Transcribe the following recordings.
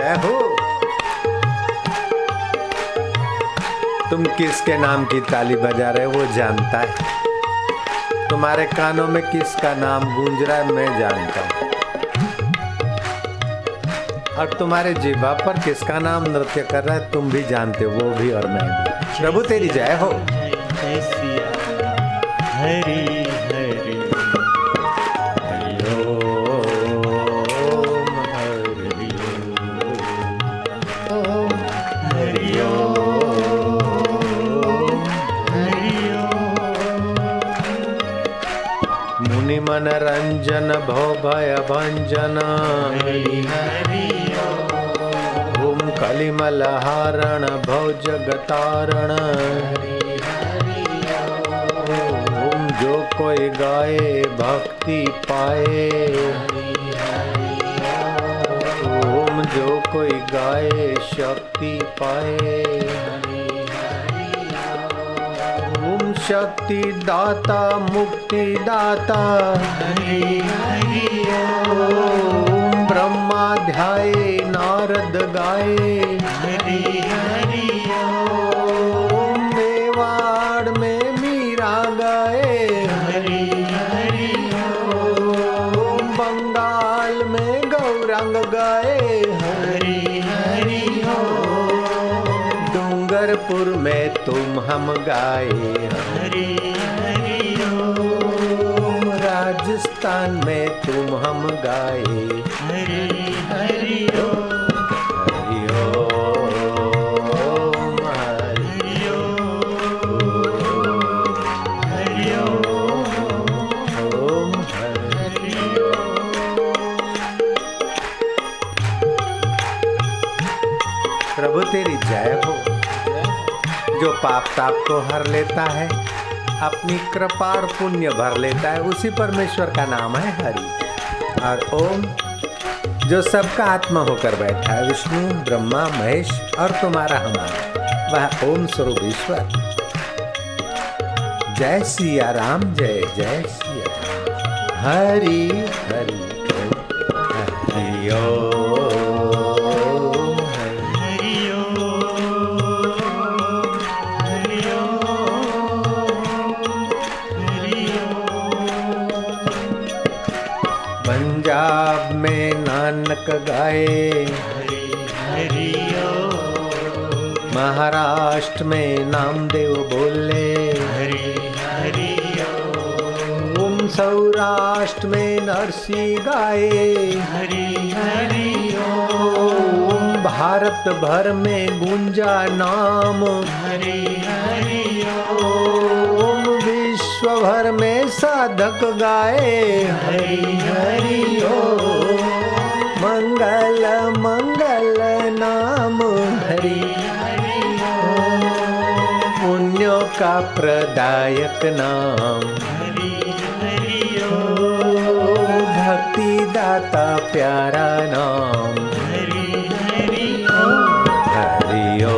जय हो। तुम किसके नाम की ताली बजा रहे हो वो जानता है। तुम्हारे कानों में किसका नाम गूंज रहा है मैं जानता हूँ। और तुम्हारे जीवा पर किसका नाम नृत्य कर रहा है तुम भी जानते हो, वो भी और मैं भी। प्रभु तेरी जय हो। जय सिया हरि हरि हरि ओम हरि ओम हरि ओम हरि ओम। मुनि मन रंजन भव भय भंजन हरि हरि ओम कलिमल हारण भव जगतारण ओम जो कोई गाए भक्ति पाए ओम जो कोई गाए शक्ति पाए ओम शक्ति दाता मुक्ति दाता ओम ब्रह्मा ध्याये नारद गाए ओम मेवाड़ में मीरा गाए ओम बंगाल में गौरंग गाए डूंगरपुर में तुम हम गाए ओम राजस्थान में तुम हम गाए हरि ओम हरि ओम हरि प्रभु तेरी जय हो। जो पाप ताप को हर लेता है अपनी कृपा और पुण्य भर लेता है उसी परमेश्वर का नाम है हरि। और ओम जो सबका आत्मा होकर बैठा है विष्णु ब्रह्मा महेश और तुम्हारा हमारा वह ओम स्वरूप ईश्वर। जय सिया राम जय जय सिया राम। हरि हरि हरि ओम पंजाब में नानक गाए महाराष्ट्र में नामदेव बोले ओम सौराष्ट्र में नरसी गाए ओम भारत भर में गूंजा नाम ओम विश्व भर में साधक गाए हरि हरि ओम मंगल मंगल नाम हरि पुण्यों का प्रदायक नाम भक्ति दाता प्यारा नाम हरि ओम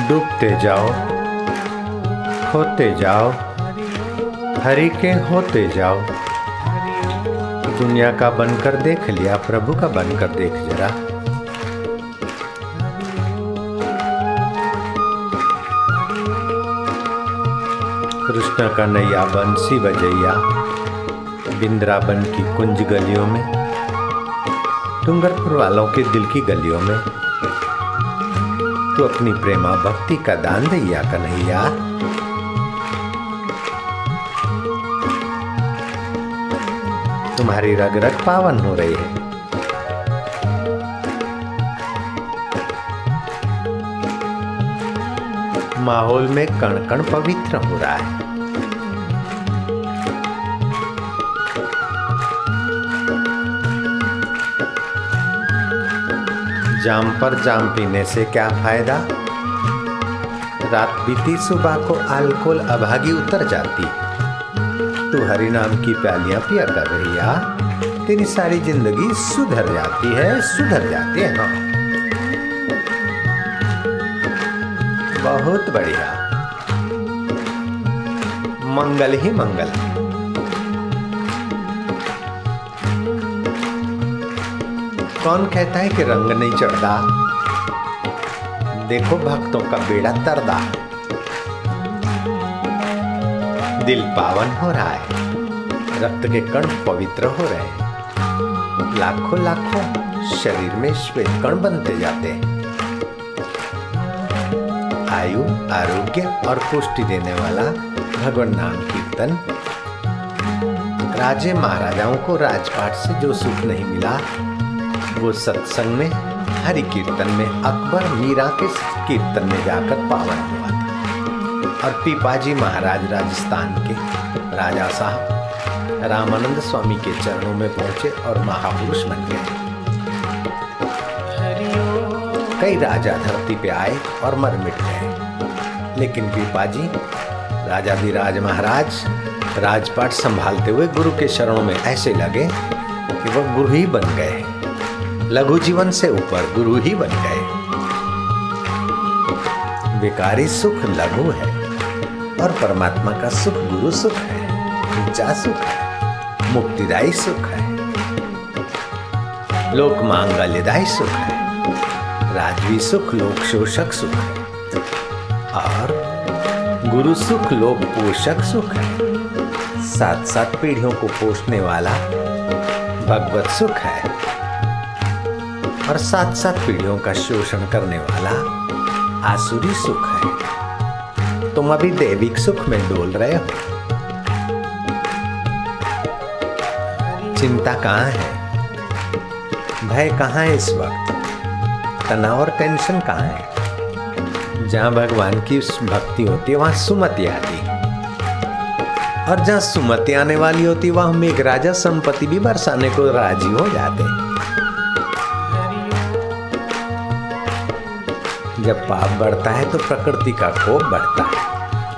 डूबते जाओ खोते जाओ हरि के होते जाओ। दुनिया का बनकर देख लिया प्रभु का बनकर देख जरा। कृष्ण का नैया बंसी बजैया बिंद्रावन की कुंज गलियों में डूंगरपुर वालों के दिल की गलियों में तू अपनी प्रेमा भक्ति का दान दैया कन्हैया। तुम्हारी रग रग पावन हो रही है। माहौल में कण कण पवित्र हो रहा है। जाम पर जाम पीने से क्या फायदा? रात बीती सुबह को अल्कोहल अभागी उतर जाती। तू हरि नाम की प्यालियां पिया कर रही, तेरी सारी जिंदगी सुधर जाती है, सुधर जाती है। हाँ, बहुत बढ़िया, मंगल ही मंगल। कौन कहता है कि रंग नहीं चढ़ता? देखो भक्तों का बेड़ा तरदा, दिल पावन हो रहा है, रक्त के कण पवित्र हो रहे हैं, लाखों लाखों शरीर में श्वेत कण बनते जाते हैं। आयु, आरोग्य और पुष्टि देने वाला भगवान नाम कीर्तन। राजे महाराजाओं को राजपाट से जो सुख नहीं मिला, वो सत्संग में, हरि कीर्तन में, अकबर मीरा के कीर्तन में जाकर पावन हुआ था। और पीपाजी महाराज राजस्थान के राजा साहब रामानंद स्वामी के चरणों में पहुंचे और महापुरुष बन गए। कई राजा धरती पे आए और मर मिट गए, लेकिन पीपाजी राजाधिराज महाराज राजपाट संभालते हुए गुरु के शरणों में ऐसे लगे कि वह गुरु ही बन गए। लघु जीवन से ऊपर गुरु ही बन गए। विकारी सुख लघु है और परमात्मा का सुख गुरु सुख है, ऊंचा सुख है, मुक्तिदायी सुख है, लोक मांगल्यदायी सुख है, राजवी सुख लोक शोषक सुख है और गुरु सुख लोक पोषक सुख है। 7-7 पीढ़ियों को पोषने वाला भगवत सुख है और 7-7 पीढ़ियों का शोषण करने वाला आसुरी सुख है। तुम अभी दैविक सुख में डोल रहे हो। चिंता कहाँ है? भय कहाँ है इस वक्त? तनाव और टेंशन कहाँ है? जहाँ भगवान की भक्ति होती है वहाँ सुमति आती, और जहाँ सुमति आने वाली होती है वहाँ मेघराजा संपत्ति भी बरसाने को राजी हो जाते। जब पाप बढ़ता है तो प्रकृति का कोप बढ़ता है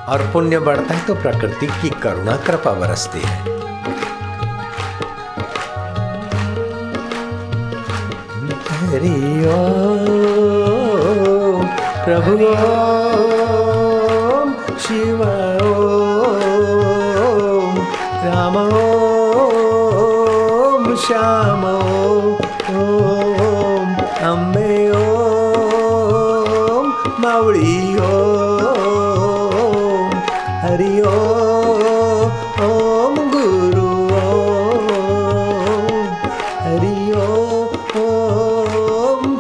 और पुण्य बढ़ता है तो प्रकृति की करुणा कृपा बरसती है। हरि ओम प्रभु ओम शिव ओम राम ओम श्याम ओम अम्बे ओम मावड़ी ओम हरि ओम गुरु ओम हरि ओम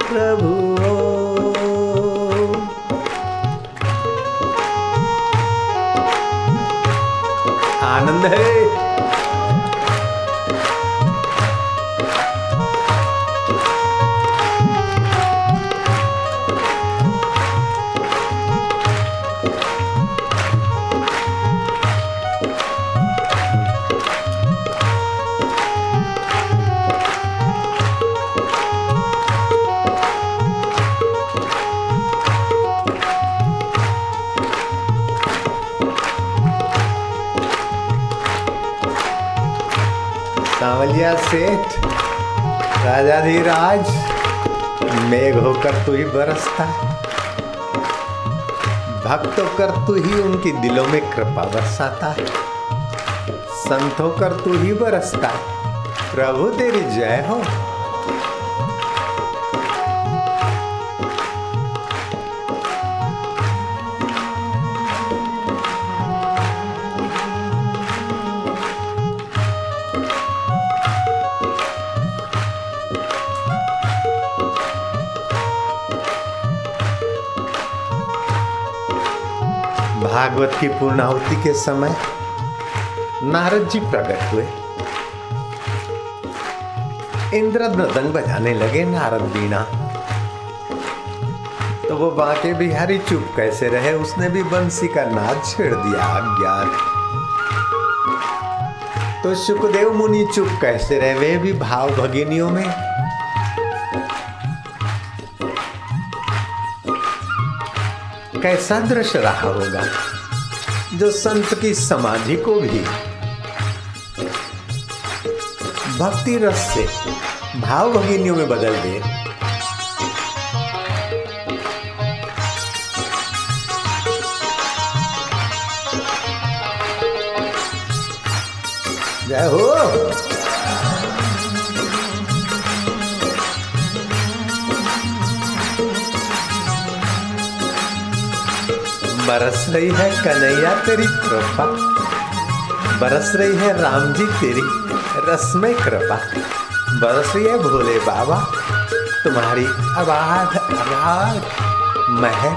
प्रभु ओम। आनंद है। सांवलिया सेठ राजाधिराज, मेघ होकर तू ही बरसता है, भक्त होकर तू ही उनकी दिलों में कृपा बरसाता है, संत होकर तू ही बरसता है। प्रभु तेरी जय हो। भागवत की पूर्णाहुति के समय नारद जी प्रकट हुए। इंद्र मृदंग बजाने लगे, नारद बीना। तो तो वो बांके बिहारी चुप कैसे रहे, उसने भी बंसी का नाद छेड़ दिया अज्ञात। तो सुखदेव मुनि चुप कैसे रहे, वे भी भाव भगिनियों में। कैसा दृश्य रहा होगा जो संत की समाधि को भी भक्ति रस से भाव भगिनियों में बदल दे। जय हो। बरस रही है कन्हैया तेरी कृपा, बरस रही है राम जी तेरी रस में कृपा, बरस रही है भोले बाबा तुम्हारी अबाध अबाध महर,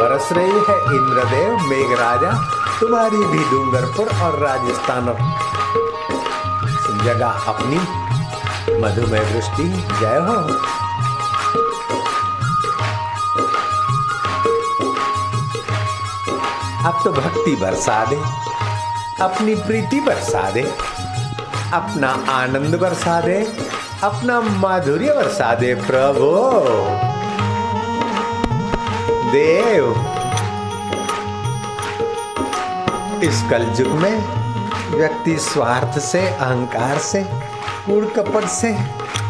बरस रही है इंद्रदेव मेघराजा तुम्हारी भी डूंगरपुर और राजस्थान जगह अपनी मधुमेह दृष्टि। जय हो। अब तो भक्ति बरसा दे, अपनी प्रीति बरसा दे, अपना आनंद बरसा दे, अपना माधुर्य बरसा दे प्रभु देव। इस कलयुग में व्यक्ति स्वार्थ से, अहंकार से, कूड़ कपट से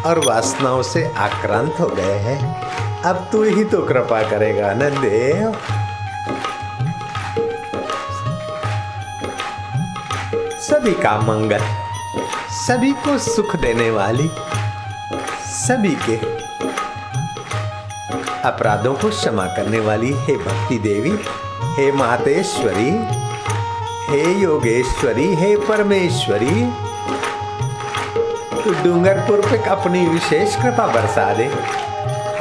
और वासनाओं से आक्रांत हो गए हैं। अब तू ही तो कृपा करेगा न देव। सभी का मंगल, सभी को सुख देने वाली, सभी के अपराधों को क्षमा करने वाली हे भक्ति देवी, हे मातेश्वरी, हे योगेश्वरी, हे परमेश्वरी, तू डूंगरपुर पे अपनी विशेष कृपा बरसा दे।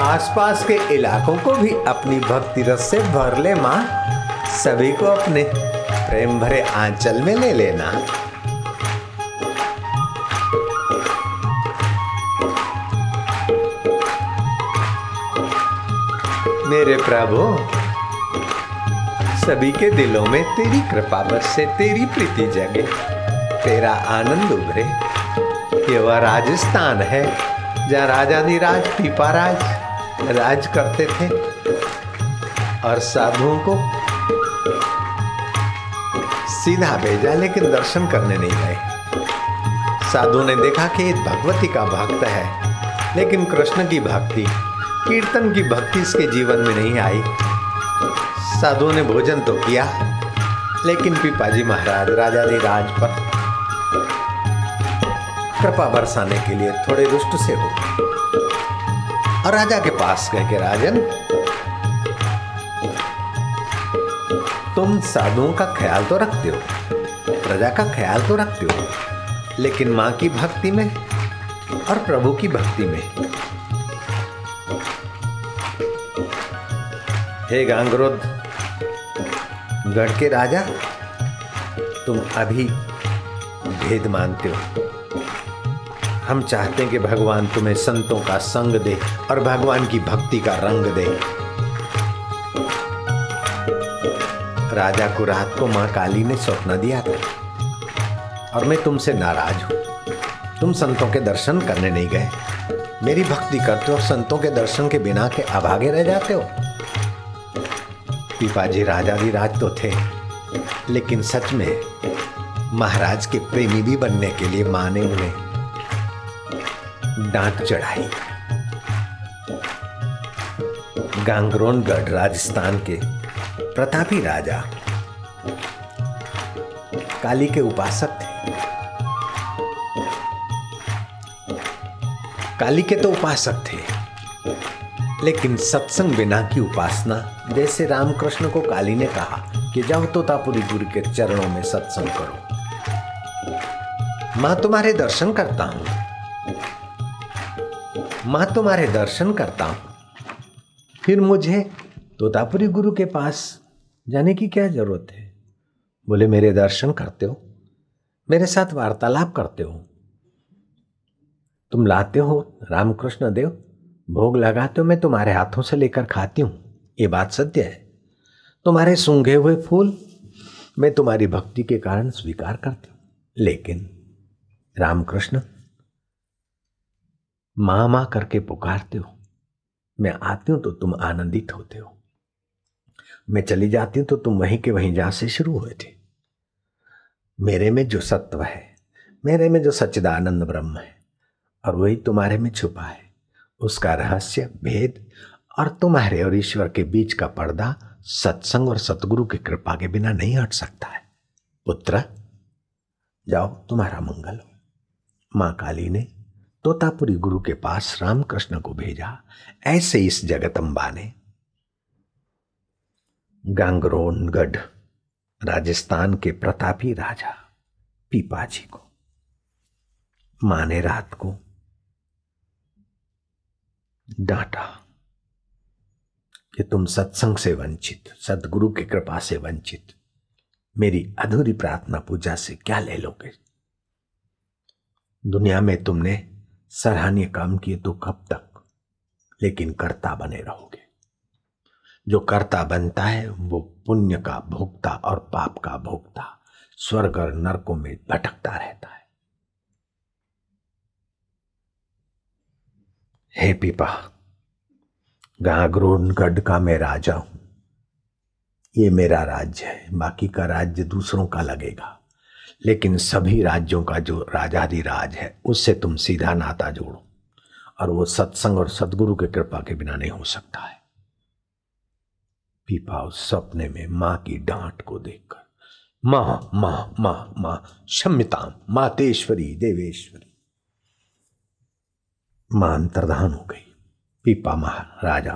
आसपास के इलाकों को भी अपनी भक्ति रस से भर ले माँ। सभी को अपने प्रेम भरे आंचल में ले लेना। मेरे प्रभु, सभी के दिलों में तेरी कृपा बरसे, तेरी प्रीति जगे, तेरा आनंद उभरे। ये वह राजस्थान है जहाँ राजाधिराज पीपाराज राज करते थे और साधुओं को सीधा भेजा, लेकिन दर्शन करने नहीं गए। साधु ने देखा कि ये भगवती का भक्त है, लेकिन कृष्ण की भक्ति, कीर्तन की भक्ति इसके जीवन में नहीं आई। साधुओं ने भोजन तो किया, लेकिन पीपाजी महाराज राजाधिराज पर कृपा बरसाने के लिए थोड़े रुष्ट से हो और राजा के पास गए कि राजन, तुम साधुओं का ख्याल तो रखते हो, प्रजा का ख्याल तो रखते हो, लेकिन मां की भक्ति में और प्रभु की भक्ति में, हे गांगरोध गढ़ के राजा, तुम अभी भेद मानते हो। हम चाहते हैं कि भगवान तुम्हें संतों का संग दे और भगवान की भक्ति का रंग दे। राजा को रात को मां काली ने स्वप्न दिया था और मैं तुमसे नाराज हूं। तुम संतों के दर्शन करने नहीं गए, मेरी भक्ति करते हो, संतों के दर्शन के बिना के अभागे रह जाते हो। पीपाजी राजाधिराज तो थे, लेकिन सच में महाराज के प्रेमी भी बनने के लिए मां ने उन्हें डांट चढ़ाई। गांगरोनगढ़ राजस्थान के प्रतापी राजा काली के उपासक थे। काली के तो उपासक थे, लेकिन सत्संग बिना की उपासना, जैसे रामकृष्ण को काली ने कहा कि जाओ तोतापुरी गुरु के चरणों में सत्संग करो। मां तुम्हारे दर्शन करता हूं, मां तुम्हारे दर्शन करता हूं, फिर मुझे तोतापुरी गुरु के पास जाने की क्या जरूरत है। बोले मेरे दर्शन करते हो, मेरे साथ वार्तालाप करते हो, तुम लाते हो रामकृष्ण देव, भोग लगाते हो, मैं तुम्हारे हाथों से लेकर खाती हूं, ये बात सत्य है। तुम्हारे सूंघे हुए फूल मैं तुम्हारी भक्ति के कारण स्वीकार करती हूं, लेकिन रामकृष्ण मां मां करके पुकारते हो, मैं आती हूं तो तुम आनंदित होते हो, मैं चली जाती हूं तो तुम वहीं के वहीं जहां से शुरू हुए थे। मेरे में जो सत्व है, मेरे में जो सच्चिदानंद ब्रह्म है और वही तुम्हारे में छुपा है, उसका रहस्य भेद और तुम्हारे और ईश्वर के बीच का पर्दा सत्संग और सतगुरु की कृपा के बिना नहीं हट सकता है। पुत्र जाओ, तुम्हारा मंगल हो। मां काली ने तोतापुरी गुरु के पास रामकृष्ण को भेजा। ऐसे इस जगदम्बा ने गांगरोनगढ़ राजस्थान के प्रतापी राजा पीपाजी को मां ने रात को डांटा कि तुम सत्संग से वंचित, सदगुरु की कृपा से वंचित, मेरी अधूरी प्रार्थना पूजा से क्या ले लोगे? दुनिया में तुमने सराहनीय काम किए तो कब तक, लेकिन कर्ता बने रहोगे। जो कर्ता बनता है वो पुण्य का भोक्ता और पाप का भोक्ता स्वर्ग और नरकों में भटकता रहता है। हे पीपा, गांगरोनगढ़ का मैं राजा हूं, ये मेरा राज्य है, बाकी का राज्य दूसरों का लगेगा, लेकिन सभी राज्यों का जो राजाधिराज है उससे तुम सीधा नाता जोड़ो, और वो सत्संग और सदगुरु की कृपा के बिना नहीं हो सकता है। पीपा उस सपने में मां की डांट को देखकर मां मां मां मां क्षम्यताम मातेश्वरी देवेश्वरी मां अंतर्धान हो गई। पीपा महाराजा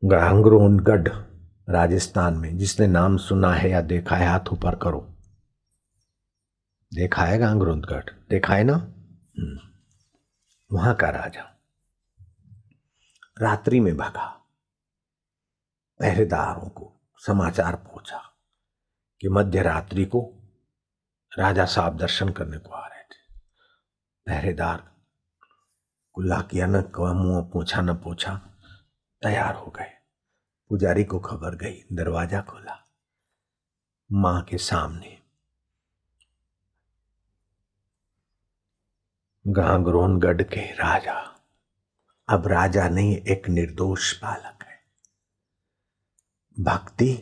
गांगरोनगढ़ राजस्थान में, जिसने नाम सुना है या देखा है हाथ ऊपर करो। देखा है गांगरोनगढ़, देखा है ना? वहां का राजा रात्रि में भागा। पहरेदारों को समाचार पहुंचा कि मध्य रात्रि को राजा साहब दर्शन करने को आ रहे थे। पहरेदार कुल्ला किया, न मुंह पूछा न पूछा, तैयार हो गए। पुजारी को खबर गई, दरवाजा खोला, मां के सामने गांगरोनगढ़ के राजा, अब राजा नहीं, एक निर्दोष बालक है। भक्ति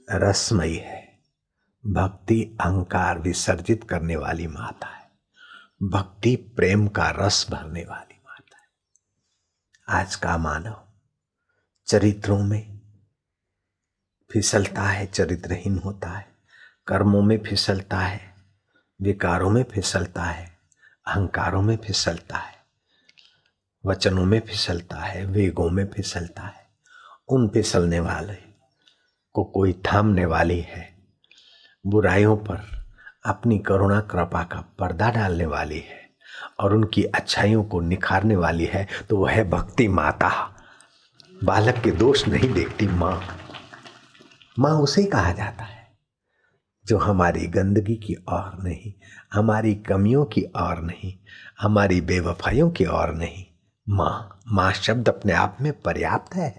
रसमयी है, भक्ति अहंकार विसर्जित करने वाली माता है, भक्ति प्रेम का रस भरने वाली माता है। आज का मानव चरित्रों में फिसलता है, चरित्रहीन होता है, कर्मों में फिसलता है, विकारों में फिसलता है, अहंकारों में फिसलता है, वचनों में फिसलता है, वेगों में फिसलता है। उन फिसलने वाले को कोई थामने वाली है, बुराइयों पर अपनी करुणा कृपा का पर्दा डालने वाली है और उनकी अच्छाइयों को निखारने वाली है, तो वह है भक्ति माता। बालक के दोष नहीं देखती माँ। माँ उसे कहा जाता है जो हमारी गंदगी की ओर नहीं, हमारी कमियों की ओर नहीं, हमारी बेवफाइयों की ओर नहीं। माँ, माँ शब्द अपने आप में पर्याप्त है।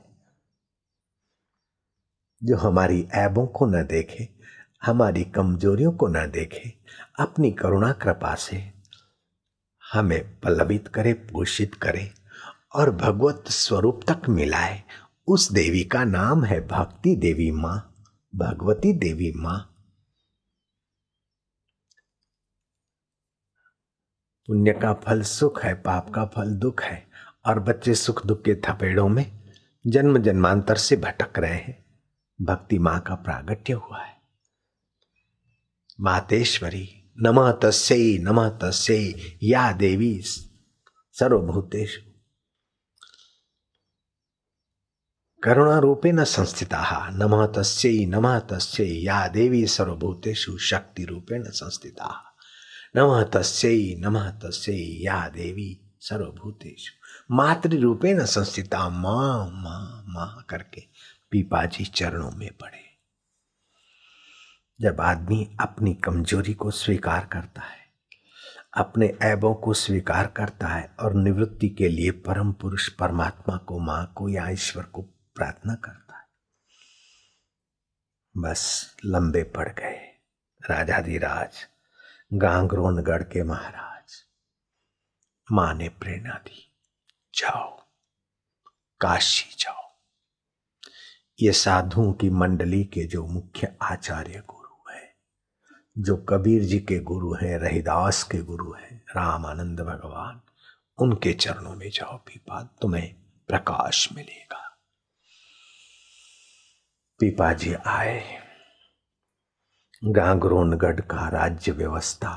जो हमारी ऐबों को न देखे, हमारी कमजोरियों को न देखे, अपनी करुणा कृपा से हमें पल्लवित करे, पोषित करे और भगवत स्वरूप तक मिलाए, उस देवी का नाम है भक्ति देवी माँ, भगवती देवी माँ। पुण्य का फल सुख है, पाप का फल दुख है, और बच्चे सुख दुख के थपेड़ों में जन्म जन्मांतर से भटक रहे हैं। भक्ति माँ का प्रागट्य हुआ है। मातेश्वरी नमः तस्यै या देवी सर्वभूतेषु करुणा रूपेण संस्थिताः। नमः तस्यै या देवी सर्वभूतेषु शक्ति रूपेण संस्थिताः। नमः तस्यै या देवी सर्वभूतेषु मातृ रूपेण संस्थिता। माँ माँ माँ करके पीपाजी चरणों में पड़े। जब आदमी अपनी कमजोरी को स्वीकार करता है, अपने ऐबों को स्वीकार करता है और निवृत्ति के लिए परम पुरुष परमात्मा को, मां को या ईश्वर को प्रार्थना करता है। बस लंबे पड़ गए राजाधिराज गांगरोनगढ़ के महाराज। मां ने प्रेरणा दी, जाओ काशी जाओ। ये साधुओं की मंडली के जो मुख्य आचार्य गुरु है, जो कबीर जी के गुरु हैं, रहीदास के गुरु हैं, रामानंद भगवान, उनके चरणों में जाओ पीपा, तुम्हें प्रकाश मिलेगा। पीपा जी आए, गांगरोनगढ़ का राज्य व्यवस्था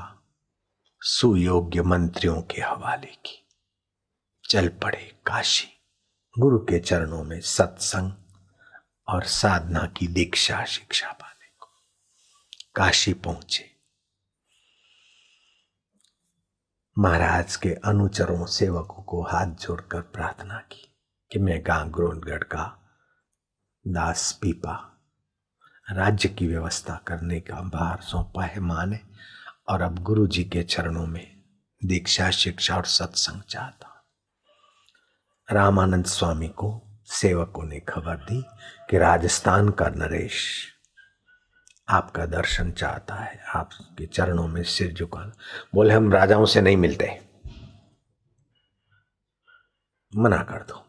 सुयोग्य मंत्रियों के हवाले की, चल पड़े काशी गुरु के चरणों में सत्संग और साधना की दीक्षा शिक्षा पाने को। काशी पहुंचे, महाराज के अनुचरों सेवकों को हाथ जोड़कर प्रार्थना की कि मैं गांगरोनगढ़ का दास पीपा, राज्य की व्यवस्था करने का भार सौंपा है मां ने, और अब गुरु जी के चरणों में दीक्षा शिक्षा और सत्संग चाहता। रामानंद स्वामी को सेवकों ने खबर दी कि राजस्थान का नरेश आपका दर्शन चाहता है, आपके चरणों में सिर झुकाना। बोले हम राजाओं से नहीं मिलते, मना कर दो।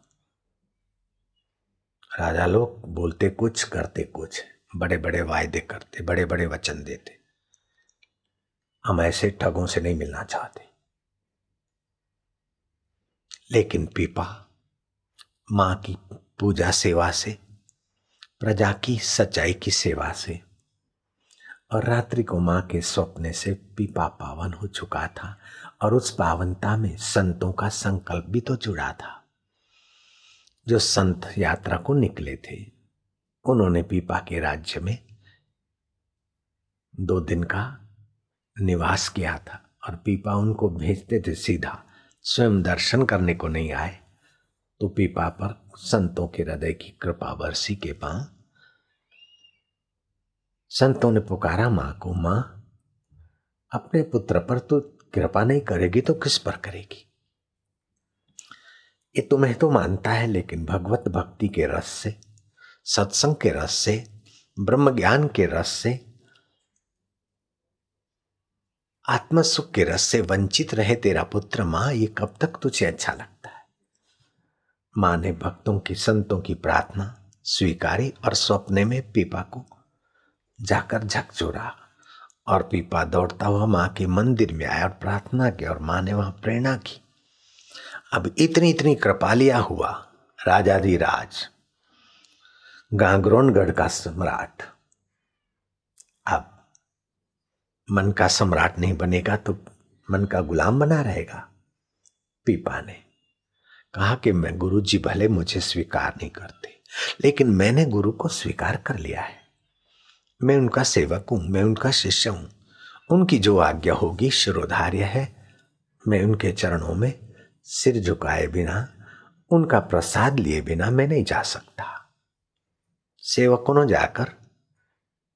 राजा लोग बोलते कुछ करते कुछ, बड़े बड़े वायदे करते, बड़े बड़े वचन देते। हम ऐसे ठगों से नहीं मिलना चाहते। लेकिन पीपा मां की पूजा सेवा से, प्रजा की सच्चाई की सेवा से और रात्रि को मां के स्वप्न से पीपा पावन हो चुका था, और उस पावनता में संतों का संकल्प भी तो जुड़ा था। जो संत यात्रा को निकले थे, उन्होंने पीपा के राज्य में 2 दिन का निवास किया था, और पीपा उनको भेजते थे सीधा, स्वयं दर्शन करने को नहीं आए तो पीपा पर संतों के हृदय की कृपा बरसी के पांव। संतों ने पुकारा मां को, मां अपने पुत्र पर तो कृपा नहीं करेगी तो किस पर करेगी? ये तुम्हें तो मानता है, लेकिन भगवत भक्ति के रस से, सत्संग के रस से, ब्रह्म ज्ञान के रस से, आत्म सुख के रस से वंचित रहे तेरा पुत्र मां, ये कब तक तुझे अच्छा लगता है? मां ने भक्तों की, संतों की प्रार्थना स्वीकारी और सपने में पीपा को जाकर झकझोरा, और पीपा दौड़ता हुआ मां के मंदिर में आया और प्रार्थना की, और मां ने वहां प्रेरणा की। अब इतनी इतनी कृपालिया हुआ राजाधिराज गांगरोनगढ़ का सम्राट अब मन का सम्राट नहीं बनेगा तो मन का गुलाम बना रहेगा। पीपा ने कहा कि मैं, गुरु जी भले मुझे स्वीकार नहीं करते, लेकिन मैंने गुरु को स्वीकार कर लिया है। मैं उनका सेवक हूं, मैं उनका शिष्य हूं, उनकी जो आज्ञा होगी शिरोधार्य है। मैं उनके चरणों में सिर झुकाए बिना, उनका प्रसाद लिए बिना मैं नहीं जा सकता। सेवकों ने जाकर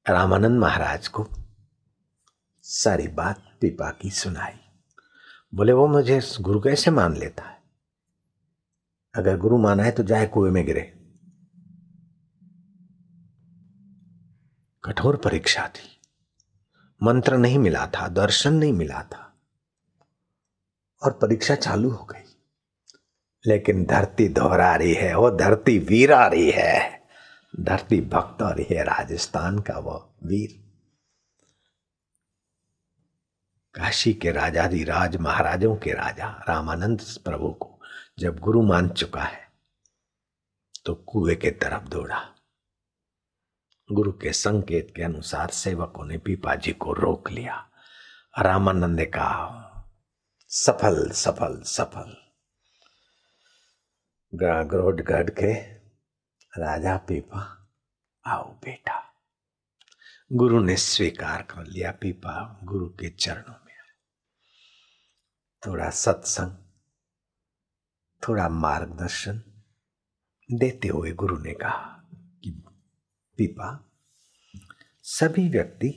रामानंद महाराज को सारी बात पीपा की सुनाई। बोले वो मुझे गुरु कैसे मान लेता है? अगर गुरु माना है तो जाए कुएं में गिरे। कठोर परीक्षा थी, मंत्र नहीं मिला था, दर्शन नहीं मिला था, और परीक्षा चालू हो गई। लेकिन धरती दोहरा रही है, वो धरती वीर आ रही है, धरती भक्त आ रही है, राजस्थान का वो वीर। काशी के राजाधिराज, महाराजों के राजा रामानंद प्रभु को जब गुरु मान चुका है तो कुएं के तरफ दौड़ा। गुरु के संकेत के अनुसार सेवकों ने पीपा जी को रोक लिया। रामानंद ने कहा सफल सफल सफल। गांगरोनगढ़ के राजा पीपा, आओ बेटा। गुरु ने स्वीकार कर लिया। पीपा गुरु के चरणों में थोड़ा सत्संग, थोड़ा मार्गदर्शन देते हुए गुरु ने कहा कि पीपा, सभी व्यक्ति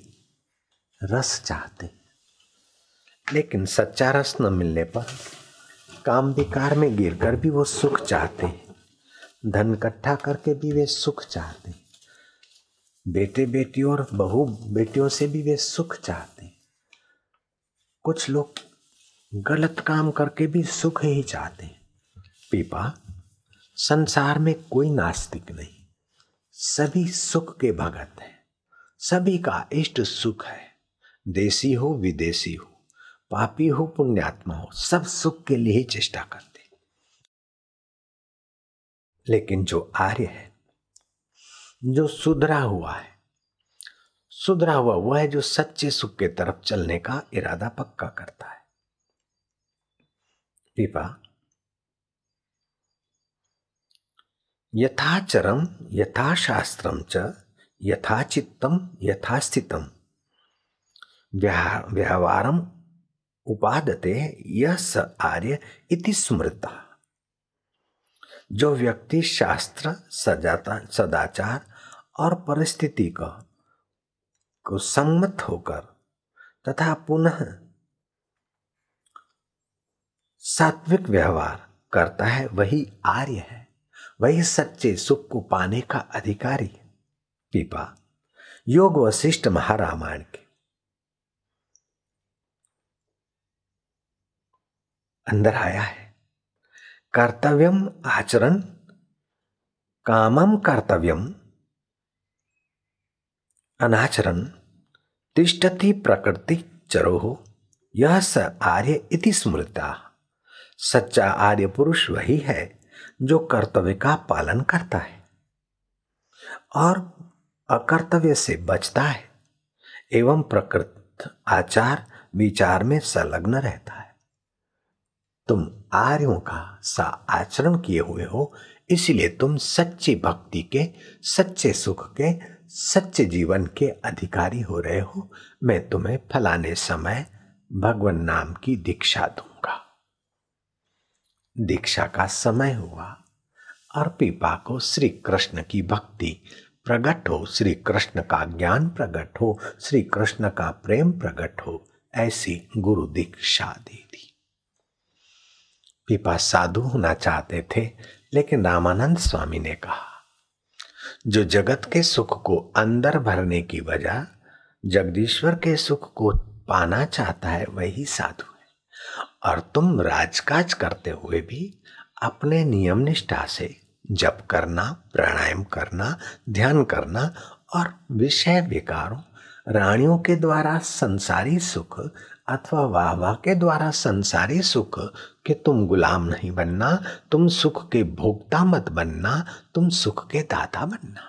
रस चाहते, लेकिन सच्चा रस न मिलने पर काम विकार में गिरकर भी वो सुख चाहते हैं, धन इकट्ठा करके भी वे सुख चाहते हैं, बेटे बेटियों और बहू बेटियों से भी वे सुख चाहते हैं। कुछ लोग गलत काम करके भी सुख ही चाहते हैं। पीपा, संसार में कोई नास्तिक नहीं, सभी सुख के भगत हैं, सभी का इष्ट सुख है। देसी हो विदेशी हो, पापी हो पुण्यात्मा हो, सब सुख के लिए ही चेष्टा करते। लेकिन जो आर्य है, जो सुधरा हुआ है, सुधरा हुआ वह है जो सच्चे सुख के तरफ चलने का इरादा पक्का करता है। पीपा, यथाचरम यथाशास्त्रम च यथाचित्तम यथास्थितम व्यवहारम उपादते यह स आर्य इति स्मृता। जो व्यक्ति शास्त्र सदाचार और परिस्थिति को सम्मत होकर तथा पुनः सात्विक व्यवहार करता है, वही आर्य है, वही सच्चे सुख को पाने का अधिकारी है। पीपा, योग वशिष्ठ महारामायण के अंदर आया है। कर्तव्यम आचरण कामम कर्तव्यम अनाचरण तिष्ठति प्रकृति चरोह यह स आर्य इति स्मृता। सच्चा आर्य पुरुष वही है जो कर्तव्य का पालन करता है और अकर्तव्य से बचता है एवं प्रकृति आचार विचार में संलग्न रहता है। तुम आर्यों का सा आचरण किए हुए हो, इसलिए तुम सच्ची भक्ति के, सच्चे सुख के, सच्चे जीवन के अधिकारी हो रहे हो। मैं तुम्हें फलाने समय भगवान नाम की दीक्षा दूंगा। दीक्षा का समय हुआ और पीपा को श्री कृष्ण की भक्ति प्रकट हो, श्री कृष्ण का ज्ञान प्रकट हो, श्री कृष्ण का प्रेम प्रकट हो, ऐसी गुरु दीक्षा दे दी। पीपा साधु होना चाहते थे, लेकिन रामानंद स्वामी ने कहा, जो जगत के सुख को अंदर भरने की बजाय जगदीश्वर के सुख को पाना चाहता है, वही साधु है। और तुम राजकाज करते हुए भी अपने नियम निष्ठा से जप करना, प्राणायाम करना, ध्यान करना और विषय विकारों, रानियों के द्वारा संसारी सुख अथवा वाहवाह के द्वारा संसारी सुख के तुम गुलाम नहीं बनना, तुम सुख के भोक्ता मत बनना, तुम सुख के दाता बनना।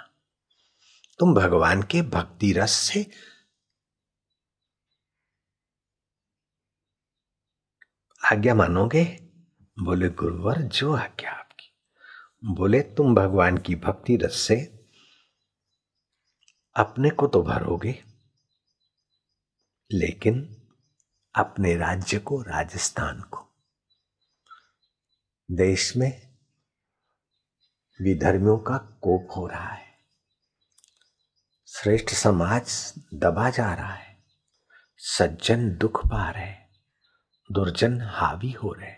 तुम भगवान के भक्ति रस से आज्ञा मानोगे? बोले गुरुवर, जो आज्ञा आपकी। बोले तुम भगवान की भक्ति रस से अपने को तो भरोगे, लेकिन अपने राज्य को, राजस्थान को, देश में विधर्मियों का कोप हो रहा है, श्रेष्ठ समाज दबा जा रहा है, सज्जन दुख पा रहे, दुर्जन हावी हो रहे।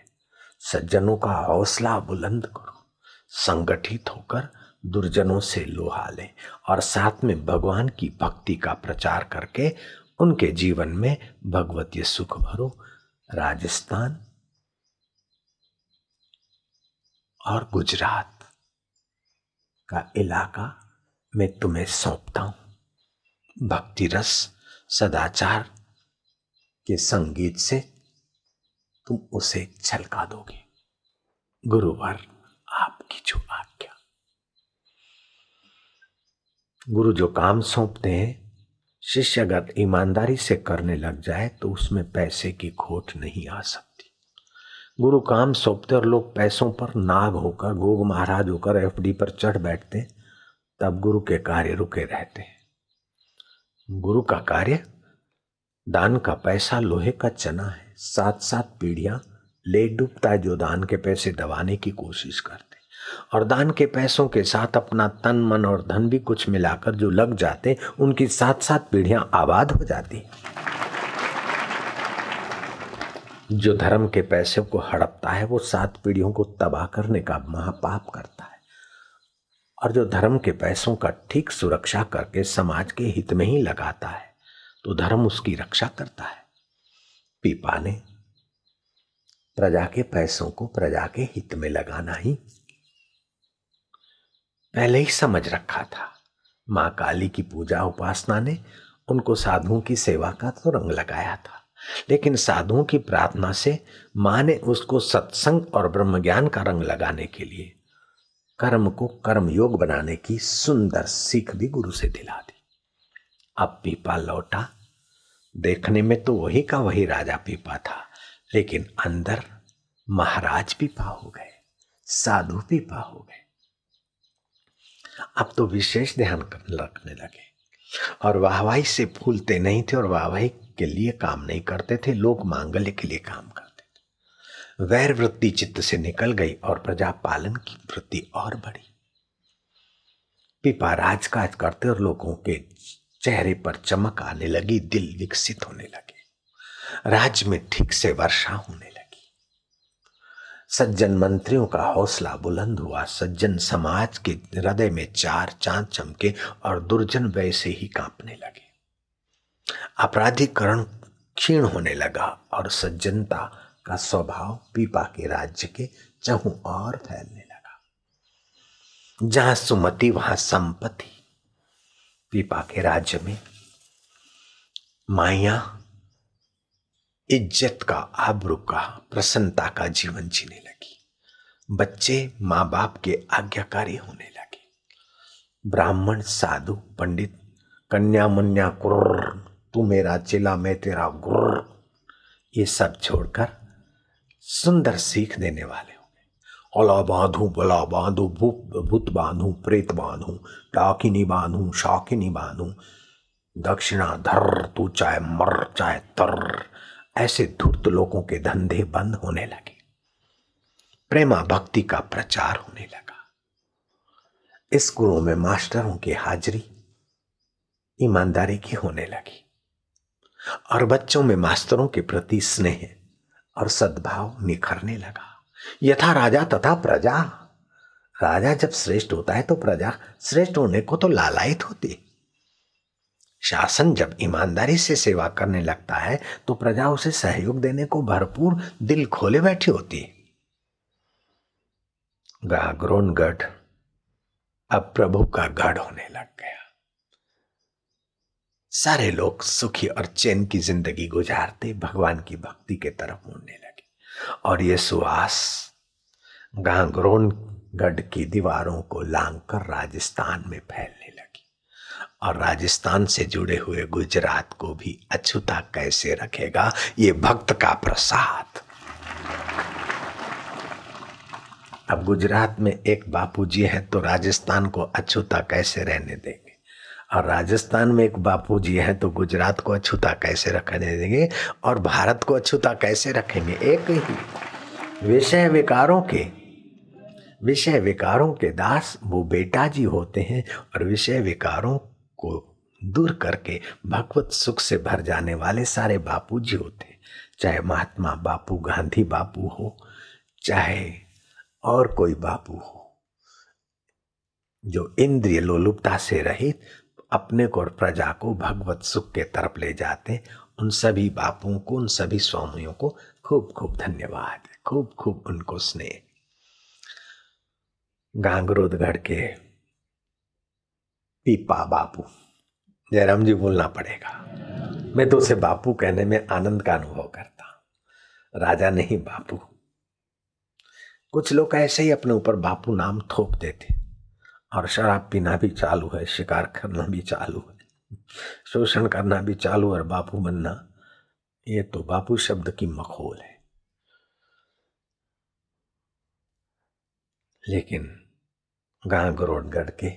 सज्जनों का हौसला बुलंद करो, संगठित होकर दुर्जनों से लोहा ले और साथ में भगवान की भक्ति का प्रचार करके उनके जीवन में भगवतीय सुख भरो। राजस्थान और गुजरात का इलाका मैं तुम्हें सौंपता हूं। भक्ति रस सदाचार के संगीत से तुम उसे छलका दोगे। गुरुवर, आपकी जो आज्ञा। गुरु जो काम सौंपते हैं, शिष्य अगर ईमानदारी से करने लग जाए तो उसमें पैसे की खोट नहीं आ सकती। गुरु काम सौंपते और लोग पैसों पर नाग होकर, गोग महाराज होकर एफडी पर चढ़ बैठते, तब गुरु के कार्य रुके रहते हैं। गुरु का कार्य, दान का पैसा लोहे का चना है, 7-7 पीढ़ियां ले डूबता है जो दान के पैसे दबाने की कोशिश करते, और दान के पैसों के साथ अपना तन मन और धन भी कुछ मिलाकर जो लग जाते, उनकी 7-7 पीढ़ियां आबाद हो जाती। जो धर्म के पैसे को हड़पता है वो 7 पीढ़ियों को तबाह करने का महापाप करता है, और जो धर्म के पैसों का ठीक सुरक्षा करके समाज के हित में ही लगाता है तो धर्म उसकी रक्षा करता है। पीपा ने प्रजा के पैसों को प्रजा के हित में लगाना ही पहले ही समझ रखा था। मां काली की पूजा उपासना ने उनको साधुओं की सेवा का तो रंग लगाया था, लेकिन साधुओं की प्रार्थना से मां ने उसको सत्संग और ब्रह्म ज्ञान का रंग लगाने के लिए कर्म को कर्म योग बनाने की सुंदर सीख भी गुरु से दिला दी। अब पीपा लौटा, देखने में तो वही का वही राजा पीपा था, लेकिन अंदर महाराज पीपा हो गए, साधु पीपा हो गए। अब तो विशेष ध्यान रखने लगे और वाहवाही से फूलते नहीं थे और वाहवाही के लिए काम नहीं करते थे, लोक मांगल्य के लिए काम करते थे। वैर वृत्ति चित्त से निकल गई और प्रजा पालन की वृत्ति और बढ़ी। पीपा राजकाज करते और लोगों के चेहरे पर चमक आने लगी, दिल विकसित होने लगे, राज्य में ठीक से वर्षा होने लगी, सज्जन मंत्रियों का हौसला बुलंद हुआ, सज्जन समाज के हृदय में 4 चांद चमके और दुर्जन वैसे ही कांपने लगे। अपराधीकरण क्षीण होने लगा और सज्जनता का स्वभाव पीपा के राज्य के चहुं और फैलने लगा। जहां सुमति वहां संपत्ति। पीपा के राज्य में माया इज्जत का, आबरू का, प्रसन्नता का जीवन जीने लगी। बच्चे माँ बाप के आज्ञाकारी होने लगे। ब्राह्मण, साधु, पंडित, कन्या मन्या कुर्र, तू मेरा चेला मैं तेरा गुर्र, ये सब छोड़कर सुंदर सीख देने वाले हो गए। ओला बांधू, बला बांधू, भूत बांधू, प्रेत बांधू, डाकिनी बांधू, शाकिनी बांधू, दक्षिणा धर, तू चाहे मर चाहे तर, ऐसे धूर्त लोगों के धंधे बंद होने लगे। प्रेमा भक्ति का प्रचार होने लगा। स्कूलों में मास्टरों की हाजिरी ईमानदारी की होने लगी और बच्चों में मास्टरों के प्रति स्नेह और सद्भाव निखरने लगा। यथा राजा तथा प्रजा। राजा जब श्रेष्ठ होता है तो प्रजा श्रेष्ठ होने को तो लालायित होती। शासन जब ईमानदारी से सेवा करने लगता है तो प्रजा उसे सहयोग देने को भरपूर दिल खोले बैठी होती है। गागरोनगढ़ अब प्रभु का गढ़ होने लग गया। सारे लोग सुखी और चैन की जिंदगी गुजारते भगवान की भक्ति के तरफ मुड़ने लगे और ये सुवास गागरोनगढ़ की दीवारों को लांघकर राजस्थान में फैलने लगी और राजस्थान से जुड़े हुए गुजरात को भी अछूता कैसे रखेगा, ये भक्त का प्रसाद। अब गुजरात में एक बापूजी है तो राजस्थान को अछूता कैसे रहने देंगे, और राजस्थान में एक बापूजी है तो गुजरात को अछूता कैसे रखने देंगे, और भारत को अछूता कैसे रखेंगे। एक ही विषय विकारों के दास वो बेटा जी होते हैं और विषय विकारों को दूर करके भगवत सुख से भर जाने वाले सारे बापू जी होते हैं। चाहे महात्मा बापू, गांधी बापू हो, चाहे और कोई बापू हो, जो इंद्रिय लोलुपता से रहित अपने को और प्रजा को भगवत सुख के तरफ ले जाते, उन सभी बापुओं को, उन सभी स्वामियों को खूब खूब धन्यवाद, खूब खूब उनको स्नेह। गांगरोदगढ़ के पीपा बापू, जयराम जी बोलना पड़ेगा, मैं तो उसे बापू कहने में आनंद का अनुभव करता हूं, राजा नहीं बापू। कुछ लोग ऐसे ही अपने ऊपर बापू नाम थोप देते और शराब पीना भी चालू है, शिकार करना भी चालू है, शोषण करना भी चालू और बापू बनना, ये तो बापू शब्द की मखौल है। लेकिन गांगरोडगढ़ के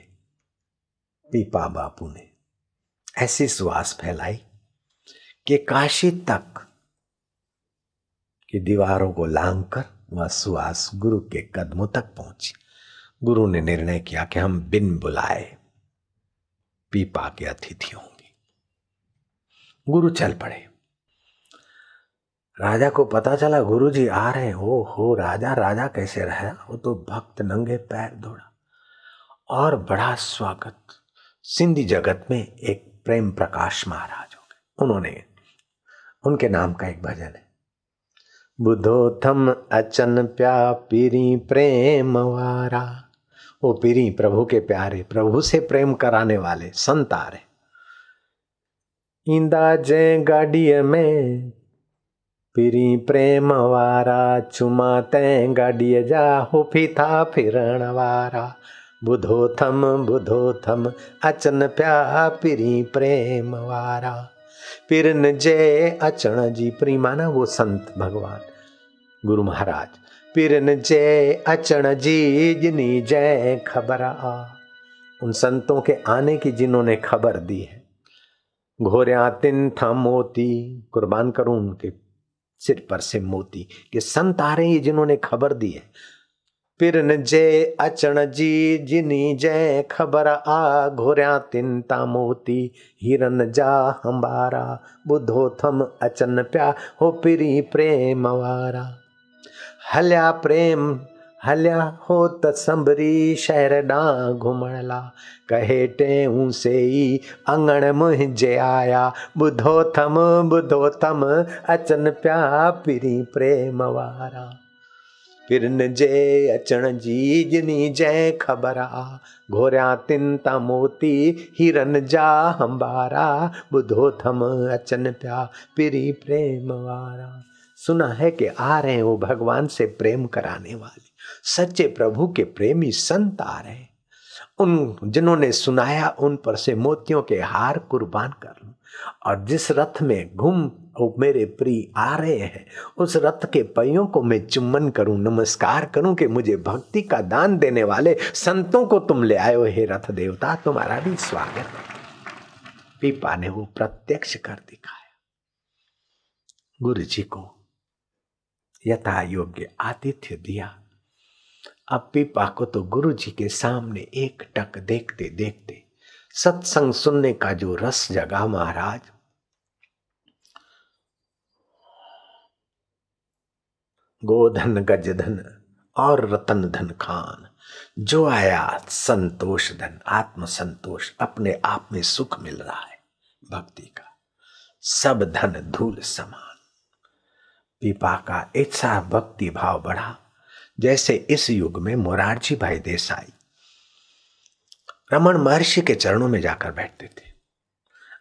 पीपा बापू ने ऐसी सुवास फैलाई कि काशी तक की दीवारों को लांघकर वह सुवास गुरु के कदमों तक पहुंची। गुरु ने निर्णय किया कि हम बिन बुलाए पीपा के अतिथि होंगे। गुरु चल पड़े। राजा को पता चला गुरुजी आ रहे हैं। हो राजा राजा कैसे रहा? वो तो भक्त नंगे पैर दौड़ा और बड़ा स्वागत। सिंधी जगत में एक प्रेम प्रकाश महाराज हो गए। उन्होंने, उनके नाम का एक भजन है, बुधो थम अचन प्या पीरी प्रेम वारा। वो पीरी प्रभु के प्यारे, प्रभु से प्रेम कराने वाले संत आ रहे। इंदा जय गाड़िय में पीरी प्रेम वारा, चुमा तैं गाड़िय जा हुफी था फिरण वारा। बुधो थम अचन प्या पीरी प्रेम वारा। पिरन जय अचण जी, प्रीमाना वो संत भगवान गुरु महाराज। पिरन जय अचण जी जिनी जय खबर आ। उन संतों के आने की जिन्होंने खबर दी है। घोरिया तिन था मोती, कुर्बान करूं उनके सिर पर से मोती, कि संत आ रहे हैं जिन्होंने खबर दी है। पिरन जय अचण जी जिनी जय खबर आ। घोरिया तिन ता मोती हिरन जा हंबारा। बुधो थम अचन प्या हो पिरी प्रेम वारा। हल्या प्रेम हल्या हो त संबरी शहर डा घुमणला। कहे टेऊ से ही अंगण मुझे आया। बुधो थम अचन प्या पिरी प्रेम वारा। पिरन जय अचण जी जिनी जय खबर आ। घोरिया तिन ता मोती हिरन जा हंबारा। बुधो थम अचन प्या पिरी प्रेम वारा। सुना है कि आ रहे हैं वो भगवान से प्रेम कराने वाले सच्चे प्रभु के प्रेमी संत आ रहे हैं। उन जिन्होंने सुनाया उन पर से मोतियों के हार कुर्बान कर लूं, और जिस रथ में घूम मेरे प्रिय आ रहे हैं उस रथ के पहियों को मैं चुम्बन करूं, नमस्कार करूं कि मुझे भक्ति का दान देने वाले संतों को तुम ले आए हो। हे रथ देवता, तुम्हारा भी स्वागत है। पीपा ने वो प्रत्यक्ष कर दिखाया। गुरु जी को यथा योग्य आतिथ्य दिया। अब पीपा को तो गुरु जी के सामने एक टक देखते देखते सत्संग सुनने का जो रस जगा महाराज, गोधन गजधन और रतन धन खान, जो आया संतोष धन, आत्म संतोष, अपने आप में सुख मिल रहा है भक्ति का, सब धन धूल समान। पीपा का ऐसा भक्ति भाव बढ़ा जैसे इस युग में मोरारजी भाई देसाई रमन महर्षि के चरणों में जाकर बैठते थे।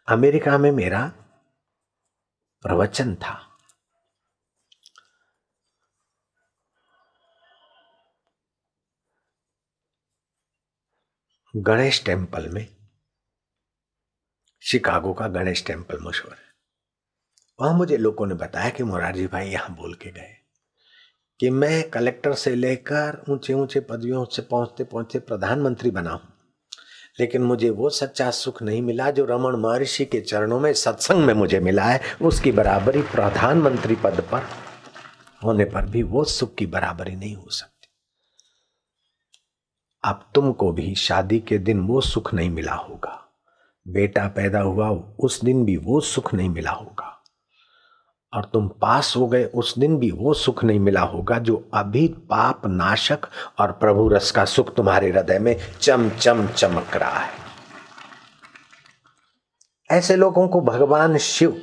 अमेरिका में मेरा प्रवचन था। गणेश टेम्पल में, शिकागो का गणेश टेम्पल मशहूर है। वहां मुझे लोगों ने बताया कि मोरारजी भाई यहां बोल के गए कि मैं कलेक्टर से लेकर ऊंचे ऊंचे पदवियों से पहुंचते पहुंचते प्रधानमंत्री बना हूं, लेकिन मुझे वो सच्चा सुख नहीं मिला जो रमन महर्षि के चरणों में सत्संग में मुझे मिला है। उसकी बराबरी प्रधानमंत्री पद पर होने पर भी वो सुख की बराबरी नहीं हो सकती। अब तुमको भी शादी के दिन वो सुख नहीं मिला होगा, बेटा पैदा हुआ उस दिन भी वो सुख नहीं मिला होगा, और तुम पास हो गए उस दिन भी वो सुख नहीं मिला होगा जो अभी पाप नाशक और प्रभु रस का सुख तुम्हारे हृदय में चम चम चमक रहा है। ऐसे लोगों को भगवान शिव,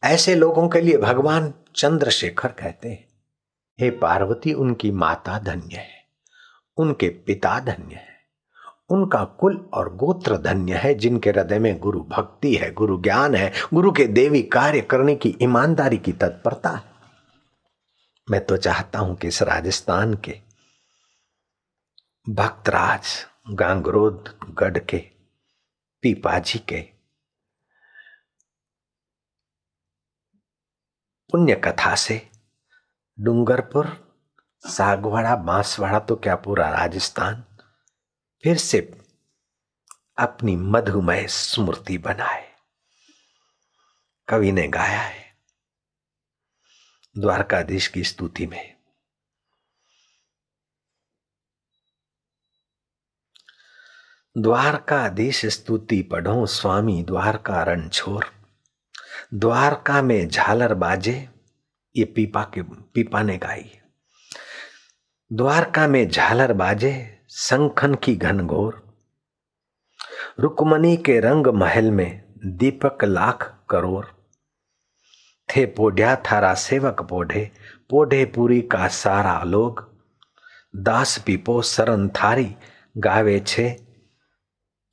ऐसे लोगों के लिए भगवान चंद्रशेखर कहते हैं। हे पार्वती, उनकी माता धन्य है, उनके पिता धन्य है, उनका कुल और गोत्र धन्य है, जिनके हृदय में गुरु भक्ति है, गुरु ज्ञान है, गुरु के देवी कार्य करने की ईमानदारी की तत्परता है। मैं तो चाहता हूं कि इस राजस्थान के भक्तराज गांगरोध गढ़ के पीपाजी के पुण्य कथा से डूंगरपुर, सागवाड़ा, बांसवाड़ा तो क्या पूरा राजस्थान फिर से अपनी मधुमय स्मृति बनाए। कवि ने गाया है द्वारकाधीश की स्तुति में, द्वारकाधीश स्तुति पढ़ो स्वामी द्वारका रण छोर। द्वारका में झालर बाजे, ये पीपा ने गाई। द्वारका में झालर बाजे, शंखन की घनघोर, रुक्मणी के रंग महल में दीपक लाख करोड़, थे पोढ़्या थारा सेवक पोढ़े, पोढ़े पूरी का सारा लोग, दास पीपो सरन थारी, गावे छे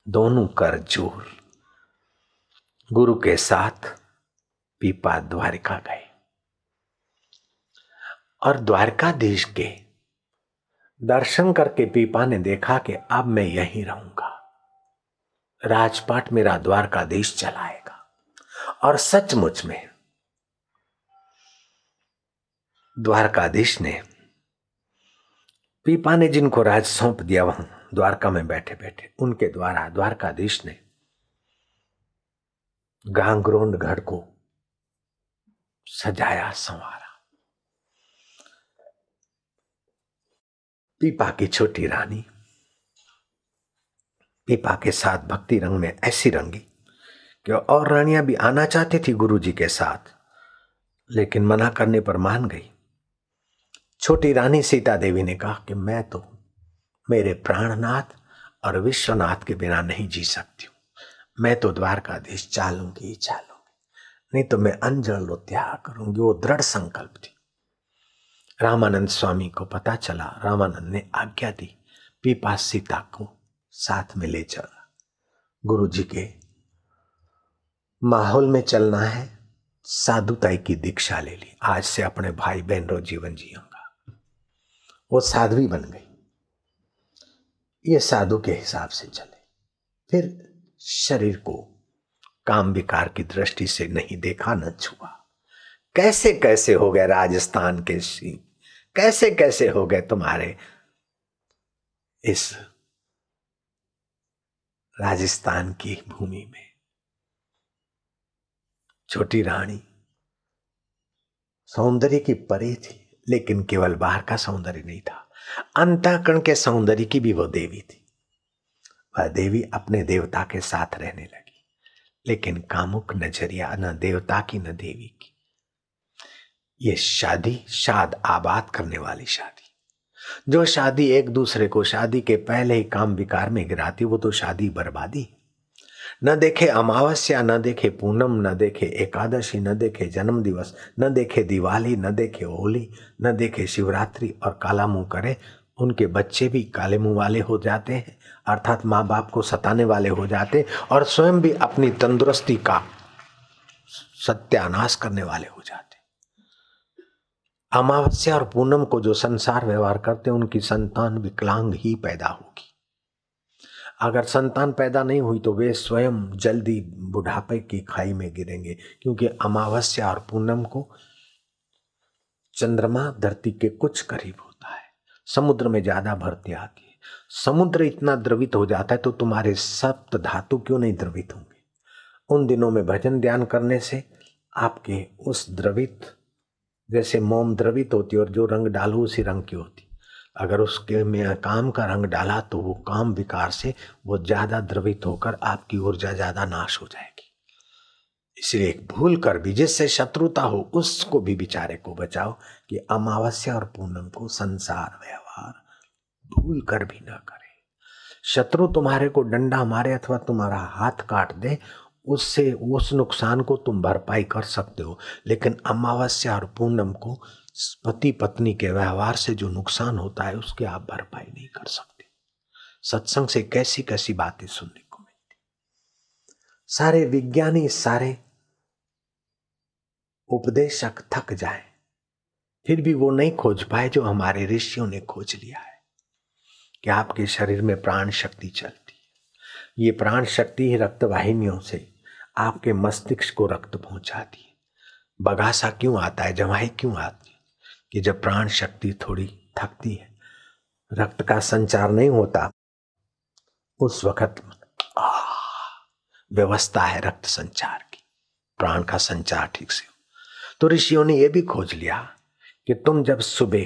दोनों कर जोर। गुरु के साथ पीपा द्वारिका गए और द्वारकाधीश के दर्शन करके पीपा ने देखा कि अब मैं यहीं रहूंगा, राजपाट मेरा द्वारकाधीश चलाएगा। और सचमुच में द्वारकाधीश ने, पीपा ने जिनको राज सौंप दिया वहां द्वारका में बैठे बैठे, उनके द्वारा द्वारकाधीश ने गांगरोंड गढ़ को सजाया संवारा। पीपा की छोटी रानी पीपा के साथ भक्ति रंग में ऐसी रंगी कि और रानियां भी आना चाहती थी गुरु जी के साथ, लेकिन मना करने पर मान गई। छोटी रानी सीता देवी ने कहा कि मैं तो मेरे प्राणनाथ और विश्वनाथ के बिना नहीं जी सकती हूं, मैं तो द्वारकाधीश चालूंगी, नहीं तो मैं अंजल लो त्याग करूंगी। वो दृढ़ संकल्प थी। रामानंद स्वामी को पता चला, रामानंद ने आज्ञा दी, पीपा सीता को साथ में ले चला। गुरु जी के माहौल में चलना है, साधुताई की दीक्षा ले ली, आज से अपने भाई बहन रो जीवन जियूंगा। वो साध्वी बन गई, ये साधु के हिसाब से चले। फिर शरीर को काम विकार की दृष्टि से नहीं देखा, न छुआ। कैसे कैसे हो गए राजस्थान के सिंह, कैसे कैसे हो गए तुम्हारे इस राजस्थान की भूमि में। छोटी रानी सौंदर्य की परी थी, लेकिन केवल बाहर का सौंदर्य नहीं था, अंतःकरण के सौंदर्य की भी वो देवी थी। वह देवी अपने देवता के साथ रहने लगी, लेकिन कामुक नजरिया न देवता की न देवी की। ये शादी शाद आबाद करने वाली शादी, जो शादी एक दूसरे को शादी के पहले ही काम विकार में गिराती, वो तो शादी बर्बादी। न देखे अमावस्या, न देखे पूनम, न देखे एकादशी, न देखे जन्म दिवस, न देखे दिवाली, न देखे होली, न देखे शिवरात्रि, और काला मुंह करे, उनके बच्चे भी काले मुंह वाले हो जाते हैं, अर्थात माँ बाप को सताने वाले हो जाते, और स्वयं भी अपनी तंदुरुस्ती का सत्यानाश करने वाले हो जाते। अमावस्या और पूनम को जो संसार व्यवहार करते, उनकी संतान विकलांग ही पैदा होगी। अगर संतान पैदा नहीं हुई तो वे स्वयं जल्दी बुढ़ापे की खाई में गिरेंगे, क्योंकि अमावस्या और पूनम को चंद्रमा धरती के कुछ करीब होता है, समुद्र में ज्यादा भरती आती है। समुद्र इतना द्रवित हो जाता है तो तुम्हारे सप्त धातु क्यों नहीं द्रवित होंगे। उन दिनों में भजन ध्यान करने से आपके उस द्रवित, जैसे मोम द्रवित होती और जो रंग डालो उसी रंग की होती, अगर उसके में काम का रंग डाला तो वो काम विकार से वो ज्यादा द्रवित होकर आपकी ऊर्जा ज्यादा नाश हो जाएगी। इसलिए भूल कर भी जिससे शत्रुता हो उसको भी बेचारे को बचाओ कि अमावस्या और पूनम को संसार व्यवहार भूल कर भी ना करे। शत्रु तुम्हारे को डंडा मारे अथवा तुम्हारा हाथ काट दे, उससे उस नुकसान को तुम भरपाई कर सकते हो, लेकिन अमावस्या और पूनम को पति पत्नी के व्यवहार से जो नुकसान होता है उसके आप भरपाई नहीं कर सकते। सत्संग से कैसी कैसी बातें सुनने को मिलती। सारे विज्ञानी, सारे उपदेशक थक जाए फिर भी वो नहीं खोज पाए जो हमारे ऋषियों ने खोज लिया है, कि आपके शरीर में प्राण शक्ति चलती है। ये प्राण शक्ति ही रक्त वाहिनियों से आपके मस्तिष्क को रक्त पहुंचाती है। बगासा क्यों आता है, जमाई क्यों आती है, कि जब प्राण शक्ति थोड़ी थकती है, रक्त का संचार नहीं होता, उस वक्त व्यवस्था है रक्त संचार की, प्राण का संचार ठीक से हो। तो ऋषियों ने यह भी खोज लिया कि तुम जब सुबह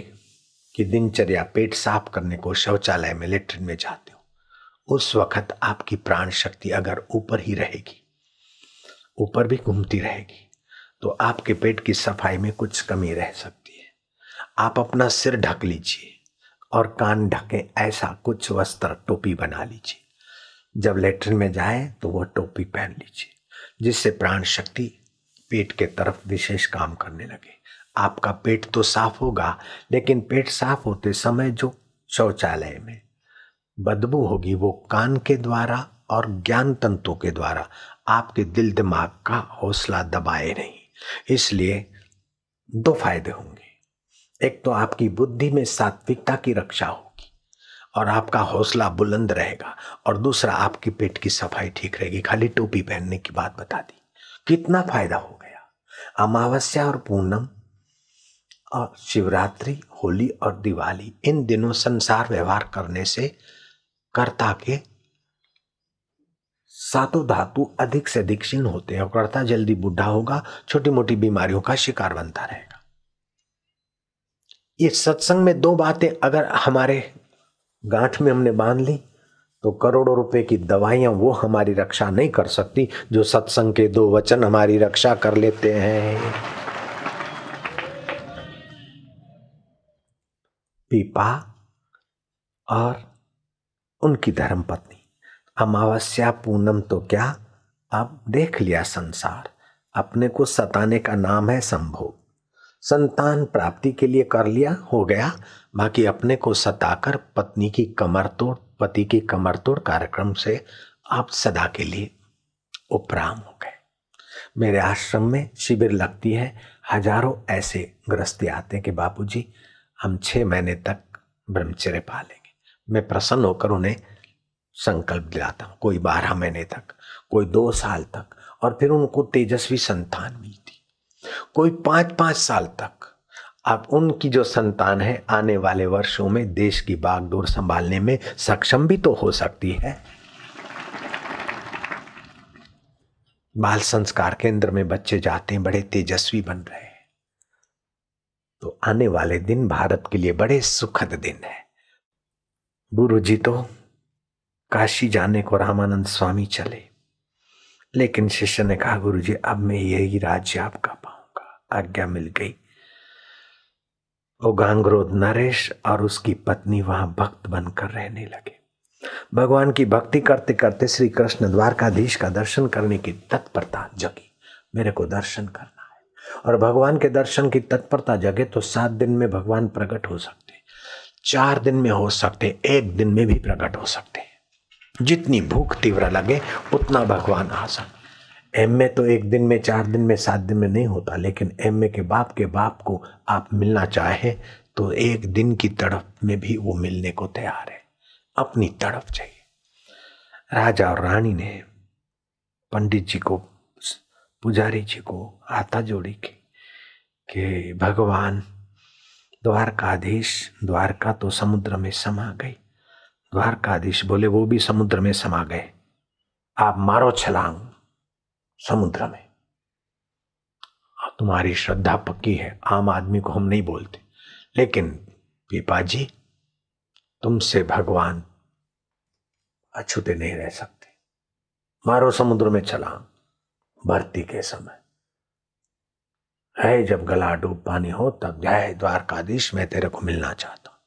की दिनचर्या पेट साफ करने को शौचालय में लेटरिन में जाते हो, उस वक्त आपकी प्राण शक्ति अगर ऊपर ही रहेगी, ऊपर भी घूमती रहेगी, तो आपके पेट की सफाई में कुछ कमी रह सकती है। आप अपना सिर ढक लीजिए और कान ढके, ऐसा कुछ वस्त्र टोपी बना लीजिए। जब लेटरिन में जाए तो वह टोपी पहन लीजिए, जिससे प्राण शक्ति पेट के तरफ विशेष काम करने लगे। आपका पेट तो साफ होगा, लेकिन पेट साफ होते समय जो शौचालय में बदबू होगी वो कान के द्वारा और ज्ञान तंतु के द्वारा आपके दिल दिमाग का हौसला दबाए नहीं। इसलिए दो फायदे होंगे। एक तो आपकी बुद्धि में सात्विकता की रक्षा होगी और आपका हौसला बुलंद रहेगा, और दूसरा आपकी पेट की सफाई ठीक रहेगी। खाली टोपी पहनने की बात बता दी, कितना फायदा हो गया। अमावस्या और पूनम और शिवरात्रि, होली और दिवाली, इन दिनों संसार व्यवहार करने से कर्ता के सातों धातु अधिक से अधिक क्षीण होते हैं और कर्ता जल्दी बूढ़ा होगा, छोटी मोटी बीमारियों का शिकार बनता रहेगा। ये सत्संग में दो बातें अगर हमारे गांठ में हमने बांध ली तो करोड़ों रुपए की दवाइयां वो हमारी रक्षा नहीं कर सकती, जो सत्संग के दो वचन हमारी रक्षा कर लेते हैं। पीपा और उनकी धर्मपत्नी। अमावस्या पूनम तो क्या, अब देख लिया संसार। अपने को सताने का नाम है संभोग। संतान प्राप्ति के लिए कर लिया, हो गया। बाकी अपने को सताकर पत्नी की कमर तोड़, पति की कमर तोड़ कार्यक्रम से आप सदा के लिए उपराम हो गए। मेरे आश्रम में शिविर लगती है, हजारों ऐसे गृहस्थी आते हैं कि बापूजी हम 6 महीने तक ब्रह्मचर्य पालेंगे। मैं प्रसन्न होकर उन्हें संकल्प दिलाता हूँ, कोई 12 महीने तक, कोई 2 साल तक, और फिर उनको तेजस्वी संतान मिलती, कोई 5-5 साल तक। अब उनकी जो संतान है आने वाले वर्षों में देश की बागडोर संभालने में सक्षम भी तो हो सकती है। बाल संस्कार केंद्र में बच्चे जाते हैं, बड़े तेजस्वी बन रहे हैं। तो आने वाले दिन भारत के लिए बड़े सुखद दिन है। गुरुजी तो काशी जाने को रामानंद स्वामी चले, लेकिन शिष्य ने कहा गुरुजी अब मैं यही राज्य आपका पाऊंगा। आज्ञा मिल गई। वो गांगरोध नरेश और उसकी पत्नी वहां भक्त बनकर रहने लगे। भगवान की भक्ति करते करते श्री कृष्ण द्वारकाधीश का दर्शन करने की तत्परता जगी। मेरे को दर्शन करना है, और भगवान के दर्शन की तत्परता जगे तो 7 दिन में भगवान प्रकट हो सकते, 4 दिन में हो सकते, 1 दिन में भी प्रकट हो सकते। जितनी भूख तीव्र लगे उतना भगवान आसन। एमए तो 1 दिन में, 4 दिन में, 7 दिन में नहीं होता, लेकिन एमए के बाप को आप मिलना चाहे तो 1 दिन की तड़प में भी वो मिलने को तैयार है। अपनी तड़प चाहिए। राजा और रानी ने पंडित जी को, पुजारी जी को हाथा जोड़ी की कि भगवान द्वारकाधीश, द्वारका तो समुद्र में समा गई। द्वारकाधीश बोले वो भी समुद्र में समा गए, आप मारो छलांग समुद्र में। तुम्हारी श्रद्धा पक्की है, आम आदमी को हम नहीं बोलते, लेकिन पीपा जी तुमसे भगवान अछूते नहीं रह सकते। मारो समुद्र में छलांग। भर्ती के समय है, जब गला डूब पानी हो तब जय द्वारकाधीश मैं तेरे को मिलना चाहता हूं।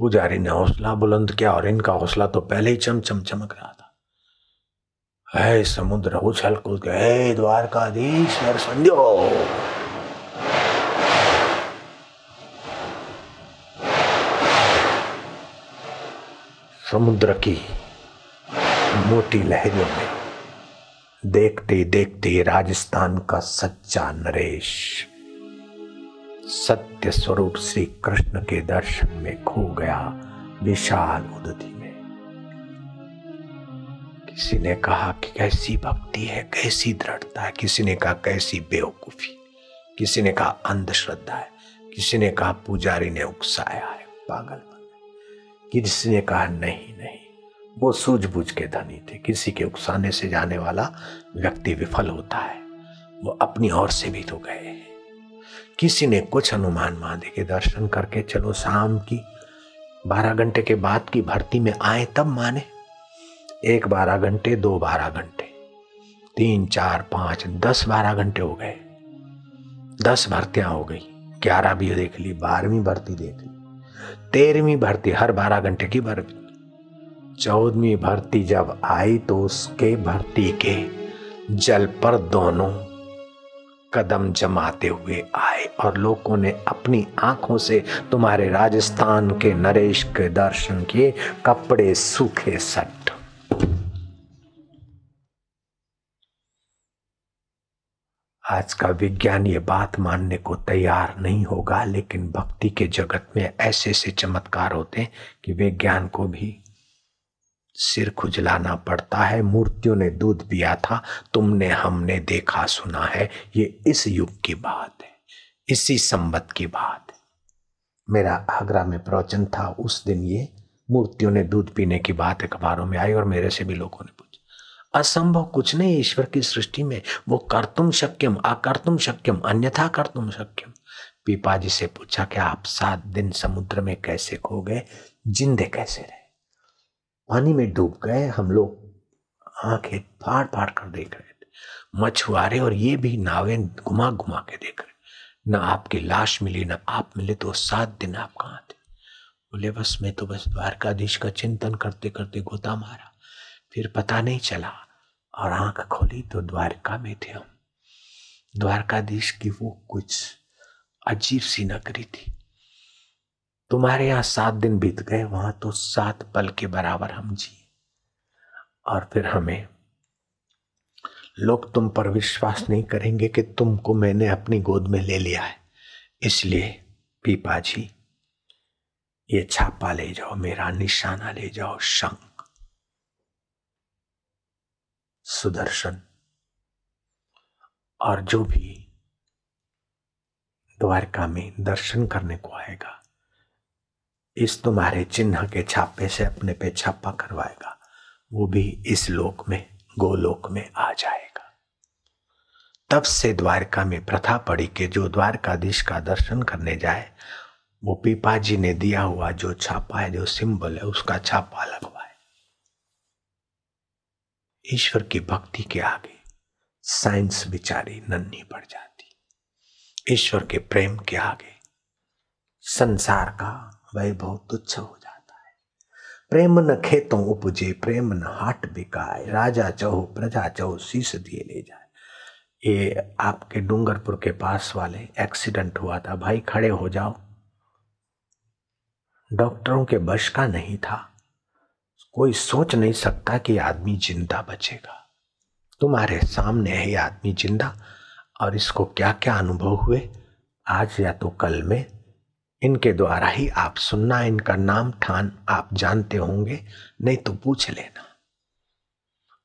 पुजारी ने हौसला बुलंद किया, और इनका हौसला तो पहले ही चमचम चमक रहा था। है समुद्र उछल कूद के, हे द्वारकाधीश दर्शन दो। समुद्र की मोटी लहरों में देखते देखते राजस्थान का सच्चा नरेश सत्य स्वरूप श्री कृष्ण के दर्शन में खो गया विशाल उदधि में। किसी ने कहा कि कैसी भक्ति है, कैसी दृढ़ता है। किसी ने कहा कैसी बेवकूफी। किसी ने कहा अंधश्रद्धा है। किसी ने कहा पुजारी ने उकसाया है, पागलपन। किसी ने कहा नहीं नहीं, वो सूझबूझ के धनी थे। किसी के उकसाने से जाने वाला व्यक्ति विफल होता है, वो अपनी ओर से भी तो गए। किसी ने कुछ अनुमान बांधे के दर्शन करके चलो शाम की 12 घंटे के बाद की भर्ती में आए तब माने। 1 12 घंटे, 2 12 घंटे, 3, 4, 5, 10, 12 घंटे हो गए। 10 भर्तियां हो गई, 11 भी देख ली, 12वीं भर्ती देख ली, 13वीं भर्ती हर 12 घंटे की भर्ती। 14वीं भर्ती जब आई तो उसके भर्ती के जल पर दोनों कदम जमाते हुए आए और लोगों ने अपनी आंखों से तुम्हारे राजस्थान के नरेश के दर्शन किए। कपड़े सूखे सट। आज का विज्ञान ये बात मानने को तैयार नहीं होगा, लेकिन भक्ति के जगत में ऐसे ऐसे चमत्कार होते हैं कि विज्ञान को भी सिर खुजलाना पड़ता है। मूर्तियों ने दूध पिया था, तुमने हमने देखा सुना है। ये इस युग की बात है, इसी संबत की बात है। मेरा आगरा में प्रवचन था, उस दिन ये मूर्तियों ने दूध पीने की बात अखबारों में आई और मेरे से भी लोगों ने पूछा। असंभव कुछ नहीं ईश्वर की सृष्टि में, वो कर्तुम शक्यम अकर्तुम शक्यम अन्यथा कर्तुम शक्यम। पीपा जी से पूछा कि आप 7 दिन समुद्र में कैसे खो गए, जिंदे कैसे रहे? पानी में डूब गए। हम लोग आंखें फाड़ फाड़ कर देख रहे थे, मछुआरे और ये भी नावें घुमा घुमा के देख रहे। न आपकी लाश मिली न आप मिले, तो 7 दिन आप कहाँ थे? बोले बस मैं तो बस द्वारकाधीश का चिंतन करते करते गोता मारा, फिर पता नहीं चला और आंख खोली तो द्वारका में थे हम। द्वारकाधीश की वो कुछ अजीब सी नगरी थी। तुम्हारे यहाँ 7 दिन बीत गए, वहां तो 7 पल के बराबर हम जिए। और फिर हमें लोग तुम पर विश्वास नहीं करेंगे कि तुमको मैंने अपनी गोद में ले लिया है। इसलिए पीपा जी ये छापा ले जाओ, मेरा निशाना ले जाओ, शंख सुदर्शन, और जो भी द्वारका में दर्शन करने को आएगा इस तुम्हारे चिन्ह के छापे से अपने पे छापा करवाएगा, वो भी इस लोक में गोलोक में आ जाएगा। तब से द्वारका में प्रथा पड़ी कि जो द्वारकाधीश का दर्शन करने जाए वो पीपा जी ने दिया हुआ जो छापा है, जो सिंबल है, उसका छापा लगवाए। ईश्वर की भक्ति के आगे साइंस बिचारी नन्ही पड़ जाती। ईश्वर के प्रेम के आगे संसार का वैभव तुच्छ हो जाता है। प्रेम न खेतों उपजे, प्रेम न हाट बिकाए, राजा चहो प्रजा चहो शीश दिए ले जाए। ये आपके डूंगरपुर के पास वाले एक्सीडेंट हुआ था, भाई खड़े हो जाओ, डॉक्टरों के बश का नहीं था। कोई सोच नहीं सकता कि आदमी जिंदा बचेगा। तुम्हारे सामने है ये आदमी जिंदा, और इसको क्या क्या अनुभव हुए आज या तो कल में इनके द्वारा ही आप सुनना। इनका नाम ठान आप जानते होंगे, नहीं तो पूछ लेना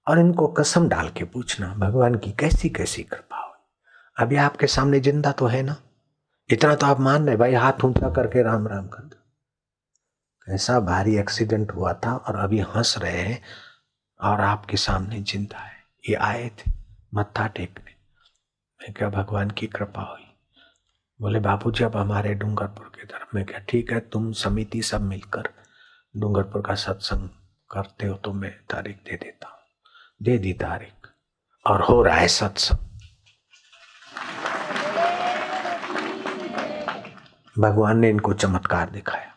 और इनको कसम डाल के पूछना भगवान की कैसी कैसी कृपा हुई। अभी आपके सामने जिंदा तो है ना, इतना तो आप मान रहे, भाई हाथ ऊंचा करके राम राम कर दो। कैसा भारी एक्सीडेंट हुआ था और अभी हंस रहे हैं और आपके सामने जिंदा है। ये आए थे मत्था टेकने, मैं क्या भगवान की कृपा हुई। बोले बापूजी अब हमारे डूंगरपुर के तरफ में क्या, ठीक है तुम समिति सब मिलकर डूंगरपुर का सत्संग करते हो तो मैं तारीख दे देता हूँ। दे दी तारीख और हो रहा है सत्संग। भगवान ने इनको चमत्कार दिखाया।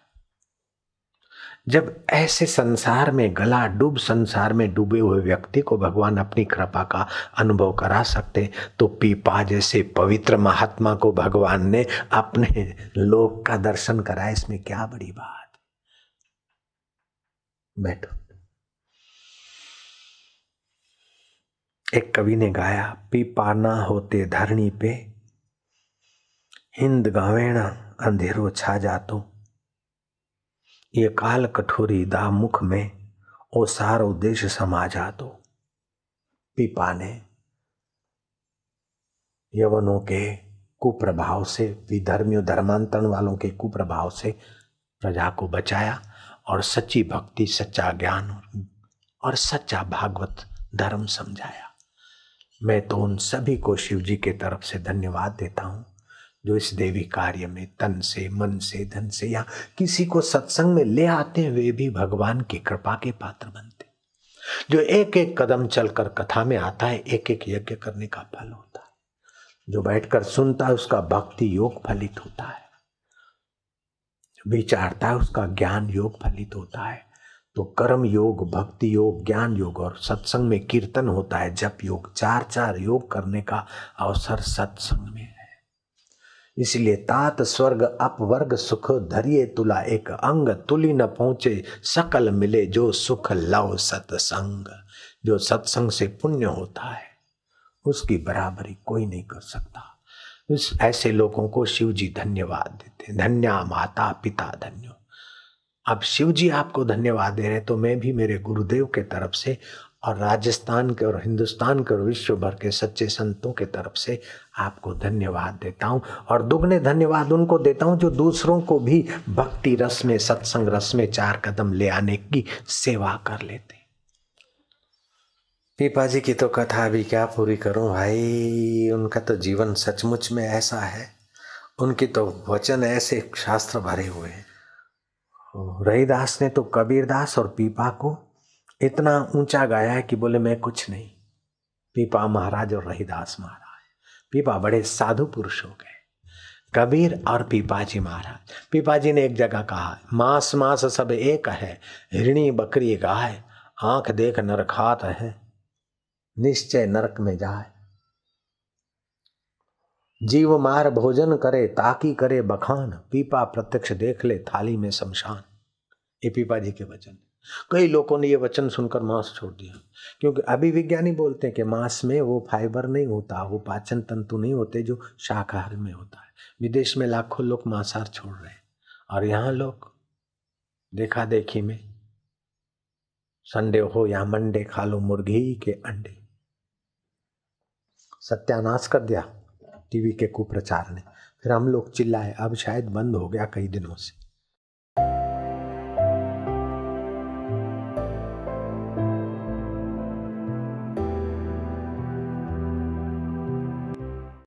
जब ऐसे संसार में गला डूब संसार में डूबे हुए व्यक्ति को भगवान अपनी कृपा का अनुभव करा सकते, तो पीपा जैसे पवित्र महात्मा को भगवान ने अपने लोक का दर्शन कराया, इसमें क्या बड़ी बात। बैठो। एक कवि ने गाया, पीपा ना होते धरणी पे, हिंद गावेणा अंधेरो छा जातो, ये काल कठोरी दा मुख में ओ सारो देश समा जातो। पीपा ने यवनों के कुप्रभाव से, विधर्मियों धर्मांतरण वालों के कुप्रभाव से प्रजा को बचाया और सच्ची भक्ति, सच्चा ज्ञान और सच्चा भागवत धर्म समझाया। मैं तो उन सभी को शिव जी के तरफ से धन्यवाद देता हूँ जो इस देवी कार्य में तन से, मन से, धन से या किसी को सत्संग में ले आते हैं, वे भी भगवान की कृपा के पात्र बनते। जो एक एक कदम चलकर कथा में आता है, एक एक यज्ञ करने का फल होता है। जो बैठकर सुनता है उसका भक्ति योग फलित होता है, विचारता है उसका ज्ञान योग फलित होता है। तो कर्म योग, भक्ति योग, ज्ञान योग और सत्संग में कीर्तन होता है, जप योग, चार चार योग करने का अवसर सत्संग में है। इसलिए तात स्वर्ग अपवर्ग सुख धरिए तुला, एक अंग तुली न पहुंचे सकल मिले जो सुख लव सत्संग। जो सत्संग से पुण्य होता है उसकी बराबरी कोई नहीं कर सकता। इस ऐसे लोगों को शिव जी धन्यवाद देते, धन्या माता पिता धन्यो। अब शिव जी आपको धन्यवाद दे रहे, तो मैं भी मेरे गुरुदेव के तरफ से और राजस्थान के और हिंदुस्तान के और विश्व भर के सच्चे संतों के तरफ से आपको धन्यवाद देता हूँ। और दुगने धन्यवाद उनको देता हूँ जो दूसरों को भी भक्ति रस में, सत्संग रस में चार कदम ले आने की सेवा कर लेते। पीपा जी की तो कथा भी क्या पूरी करूं भाई, उनका तो जीवन सचमुच में ऐसा है, उनकी तो वचन ऐसे शास्त्र भरे हुए हैं। रहीदास ने तो कबीरदास और पीपा को इतना ऊंचा गाया है कि बोले मैं कुछ नहीं। पीपा महाराज और रहीदास महाराज, पीपा बड़े साधु पुरुष हो गए। कबीर और पीपा जी महाराज, पीपा जी ने एक जगह कहा, मांस मांस सब एक है, हिरणी बकरी गाय, आंख देख नर खात है, निश्चय नरक में जाए। जीव मार भोजन करे ताकि करे बखान, पीपा प्रत्यक्ष देख ले थाली में शमशान। ये पीपा जी के वचन। कई लोगों ने ये वचन सुनकर मांस छोड़ दिया, क्योंकि अभी विज्ञानी बोलते हैं कि मांस में वो फाइबर नहीं होता, वो पाचन तंतु नहीं होते जो शाकाहार में होता है। विदेश में लाखों लोग मांसाहार छोड़ रहे हैं और यहाँ लोग देखा देखी में संडे हो या मंडे खा लो मुर्गी के अंडे। सत्यानाश कर दिया टीवी के कुप्रचार ने। फिर हम लोग चिल्लाए, अब शायद बंद हो गया कई दिनों से।